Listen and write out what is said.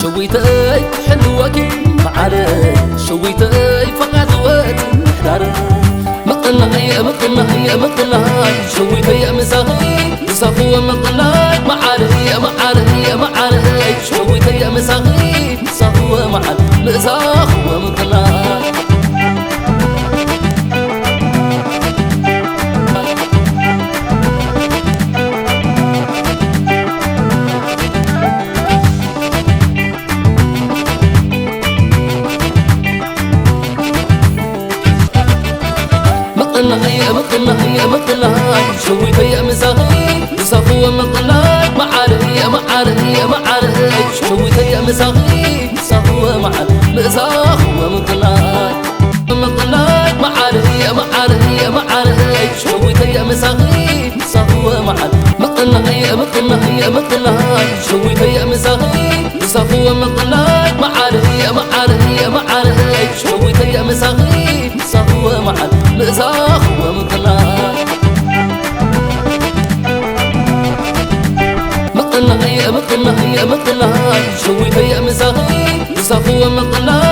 شويتي حلوكي معالي شويتي فقعت وقت محتار مقلعي مقلعي مقلعي شويتي يا مساقي مساقو مقلعي معالي معالي معالي شويتي يا مساقي مساقو معالي مساقو مقلعي مقلعي مقلعي شويتي يا مساقي مساقو مقلعي معالي معالي معالي شويتي يا مساقي مساقو معالي مساقو مقلعي مقلعي معالي معالي معالي شويتي يا مساقي مساقو معالي مقلعي مقلعي مقلعي شويتي يا مساقي مساقو مقلعي معالي معالي معالي شويتي يا مساقي مساقو معالي مساقو مقلعي مقلعي مقلعي مقلعي شويتي يا مساقي مساقو مقلعي